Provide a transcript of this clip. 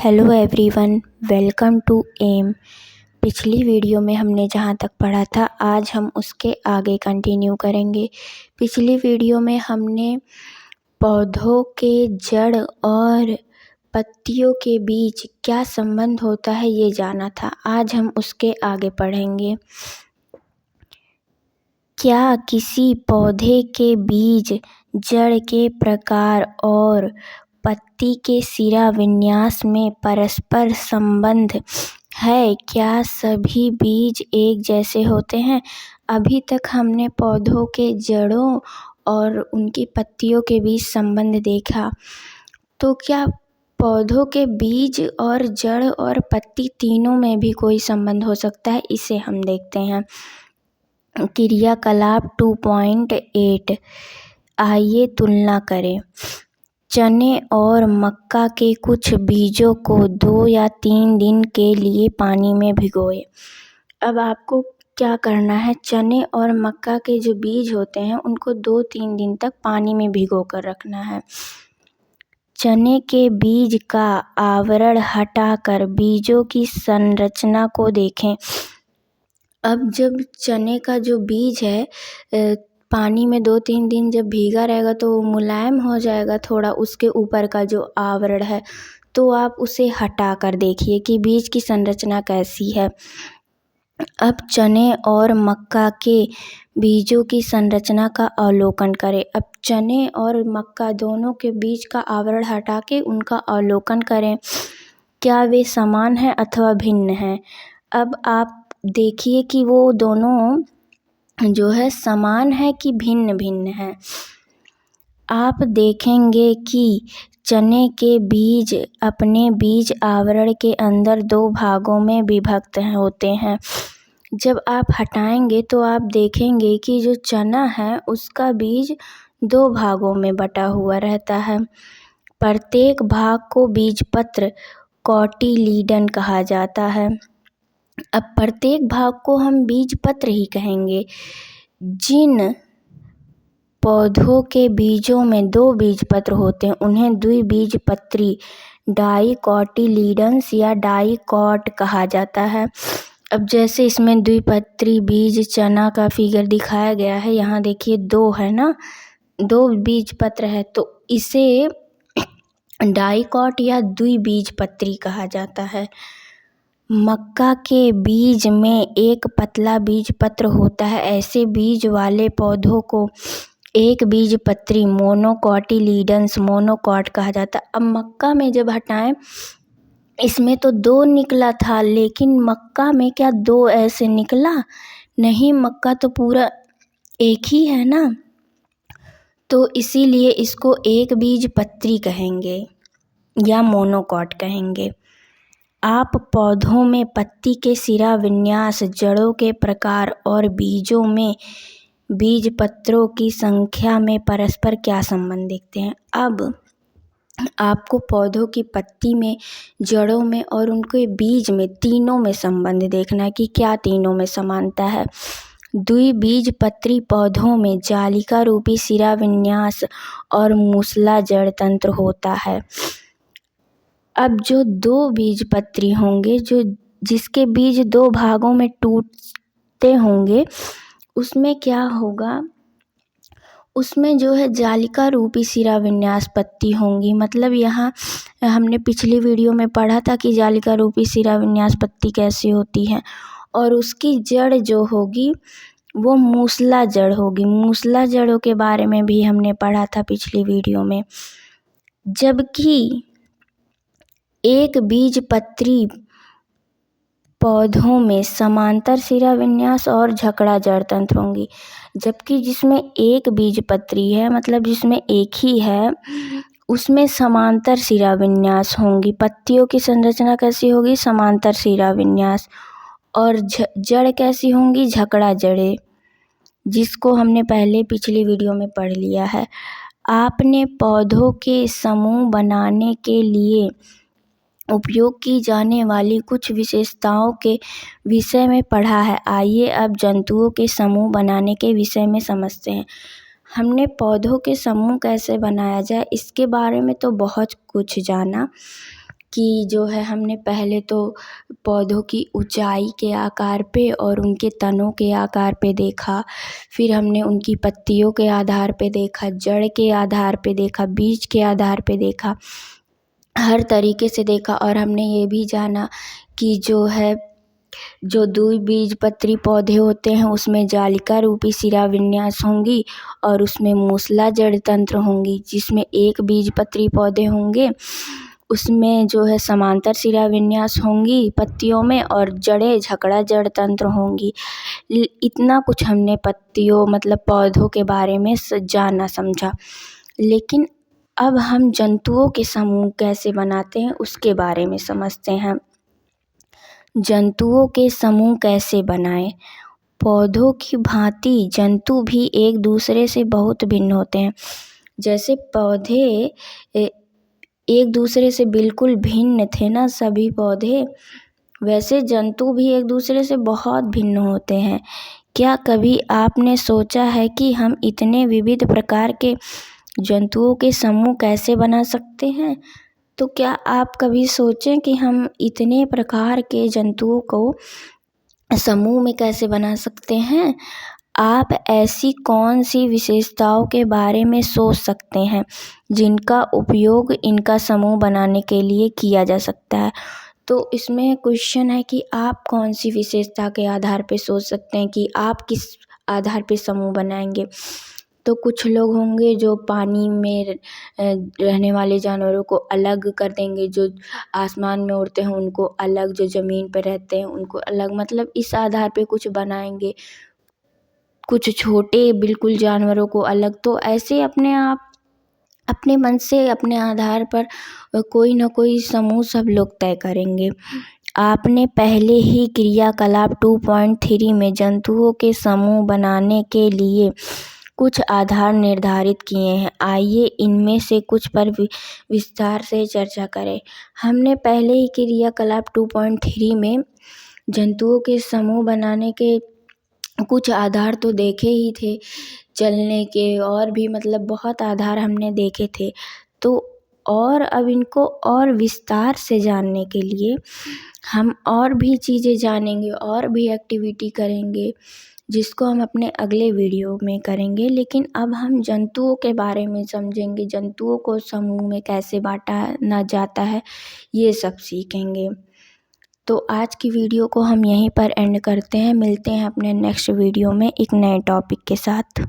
Hello everyone, welcome to M. पिछली video में हमने जहाँ तक पढ़ा था आज हम उसके आगे कंटिन्यू करेंगे। पिछली वीडियो में हमने पौधों के जड़ और पत्तियों के बीच क्या संबंध होता है ये जाना था। आज हम उसके आगे पढ़ेंगे। क्या किसी पौधे के बीज, जड़ के प्रकार और पत्ती के सिरा विन्यास में परस्पर संबंध है? क्या सभी बीज एक जैसे होते हैं? अभी तक हमने पौधों के जड़ों और उनकी पत्तियों के बीच संबंध देखा, तो क्या पौधों के बीज और जड़ और पत्ती तीनों में भी कोई संबंध हो सकता है? इसे हम देखते हैं। क्रियाकलाप 2.8। आइए तुलना करें। चने और मक्का के कुछ बीजों को 2 या 3 दिन के लिए पानी में भिगोए। अब आपको क्या करना है, चने और मक्का के जो बीज होते हैं उनको 2-3 दिन तक पानी में भिगो कर रखना है। चने के बीज का आवरण हटाकर बीजों की संरचना को देखें। अब जब चने का जो बीज है पानी में 2-3 दिन जब भीगा रहेगा तो वो मुलायम हो जाएगा थोड़ा, उसके ऊपर का जो आवरण है, तो आप उसे हटा कर देखिए कि बीज की संरचना कैसी है। अब चने और मक्का के बीजों की संरचना का अवलोकन करें। अब चने और मक्का दोनों के बीज का आवरण हटा के उनका अवलोकन करें। क्या वे समान हैं अथवा भिन्न हैं? अब आप देखिए कि वो दोनों जो है समान है कि भिन्न भिन्न है। आप देखेंगे कि चने के बीज अपने बीज आवरण के अंदर 2 भागों में विभक्त होते हैं। जब आप हटाएंगे तो आप देखेंगे कि जो चना है उसका बीज 2 भागों में बटा हुआ रहता है। प्रत्येक भाग को बीजपत्र कोटिलीडन कहा जाता है। अब प्रत्येक भाग को हम बीजपत्र ही कहेंगे। जिन पौधों के बीजों में 2 बीजपत्र होते हैं उन्हें द्विबीजपत्री डाइकोटिलीडन्स या डाइकॉट कहा जाता है। अब जैसे इसमें द्विपत्री बीज चना का फिगर दिखाया गया है, यहाँ देखिए 2 है ना, 2 बीजपत्र है, तो इसे डाइकॉट या द्विबीजपत्री कहा जाता है। मक्का के बीज में एक पतला बीजपत्र होता है। ऐसे बीज वाले पौधों को एक बीजपत्री मोनोकोटिलीडन्स मोनोकॉट कहा जाता है। अब मक्का में जब हटाएं, इसमें तो 2 निकला था, लेकिन मक्का में क्या 2 ऐसे निकला? नहीं, मक्का तो पूरा एक ही है ना, तो इसीलिए इसको एक बीजपत्री कहेंगे या मोनोकॉट कहेंगे। आप पौधों में पत्ती के सिरा विन्यास, जड़ों के प्रकार और बीजों में बीजपत्रों की संख्या में परस्पर क्या संबंध देखते हैं। अब आपको पौधों की पत्ती में, जड़ों में और उनके बीज में, तीनों में संबंध देखना है कि क्या तीनों में समानता है। द्विबीजपत्री पौधों में जालिका रूपी सिरा विन्यास और मूसला जड़ तंत्र होता है। अब जो 2 बीजपत्री होंगे, जो जिसके बीज 2 भागों में टूटते होंगे, उसमें क्या होगा, उसमें जो है जालिका रूपी सिरा विन्यास पत्ती होंगी। मतलब यहाँ हमने पिछली वीडियो में पढ़ा था कि जालिका रूपी सिरा विन्यास पत्ती कैसी होती है, और उसकी जड़ जो होगी वो मूसला जड़ होगी। मूसला जड़ों के बारे में भी हमने पढ़ा था पिछली वीडियो में। जबकि एक बीजपत्री पौधों में समांतर सिरा विन्यास और झकड़ा जड़ तंत्र होंगी। जबकि जिसमें एक बीजपत्री है, मतलब जिसमें एक ही है, उसमें समांतर सिरा विन्यास होंगी। पत्तियों की संरचना कैसी होगी? समांतर सिरा विन्यास। और जड़ कैसी होंगी? झकड़ा जड़ें, जिसको हमने पहले पिछली वीडियो में पढ़ लिया है। आपने पौधों के समूह बनाने के लिए उपयोग की जाने वाली कुछ विशेषताओं के विषय में पढ़ा है। आइए अब जंतुओं के समूह बनाने के विषय में समझते हैं। हमने पौधों के समूह कैसे बनाया जाए इसके बारे में तो बहुत कुछ जाना। कि जो है हमने पहले तो पौधों की ऊंचाई के आकार पे और उनके तनों के आकार पे देखा, फिर हमने उनकी पत्तियों के आधार पे देखा, जड़ के आधार पे देखा, बीज के आधार पे देखा, हर तरीके से देखा। और हमने ये भी जाना कि जो द्विबीजपत्री पौधे होते हैं उसमें जालिका रूपी शिरा विन्यास होंगी और उसमें मूसला जड़ तंत्र होंगी। जिसमें एक बीजपत्री पौधे होंगे उसमें जो है समांतर शिरा विन्यास होंगी पत्तियों में और जड़ें झकड़ा जड़ तंत्र होंगी। इतना कुछ हमने पत्तियों मतलब पौधों के बारे में जाना समझा। लेकिन अब हम जंतुओं के समूह कैसे बनाते हैं उसके बारे में समझते हैं। जंतुओं के समूह कैसे बनाएं? पौधों की भांति जंतु भी एक दूसरे से बहुत भिन्न होते हैं। जैसे पौधे एक दूसरे से बिल्कुल भिन्न थे ना सभी पौधे, वैसे जंतु भी एक दूसरे से बहुत भिन्न होते हैं। क्या कभी आपने सोचा है कि हम इतने विविध प्रकार के जंतुओं के समूह कैसे बना सकते हैं? तो क्या आप कभी सोचें कि हम इतने प्रकार के जंतुओं को समूह में कैसे बना सकते हैं? आप ऐसी कौन सी विशेषताओं के बारे में सोच सकते हैं जिनका उपयोग इनका समूह बनाने के लिए किया जा सकता है? तो इसमें क्वेश्चन है कि आप कौन सी विशेषता के आधार पे सोच सकते हैं कि आप किस आधार पे समूह बनाएंगे। तो कुछ लोग होंगे जो पानी में रहने वाले जानवरों को अलग कर देंगे, जो आसमान में उड़ते हैं उनको अलग, जो ज़मीन पर रहते हैं उनको अलग, मतलब इस आधार पे कुछ बनाएंगे। कुछ छोटे बिल्कुल जानवरों को अलग। तो ऐसे अपने आप अपने मन से अपने आधार पर कोई ना कोई समूह सब लोग तय करेंगे। आपने पहले ही क्रियाकलाप 2.3 में जंतुओं के समूह बनाने के लिए कुछ आधार निर्धारित किए हैं। आइए इनमें से कुछ पर विस्तार से चर्चा करें। हमने पहले ही क्रियाकलाप 2.3 में जंतुओं के समूह बनाने के कुछ आधार तो देखे ही थे, चलने के और भी मतलब बहुत आधार हमने देखे थे। तो और अब इनको और विस्तार से जानने के लिए हम और भी चीज़ें जानेंगे और भी एक्टिविटी करेंगे, जिसको हम अपने अगले वीडियो में करेंगे। लेकिन अब हम जंतुओं के बारे में समझेंगे, जंतुओं को समूह में कैसे बांटा ना जाता है, ये सब सीखेंगे। तो आज की वीडियो को हम यहीं पर एंड करते हैं। मिलते हैं अपने नेक्स्ट वीडियो में एक नए टॉपिक के साथ।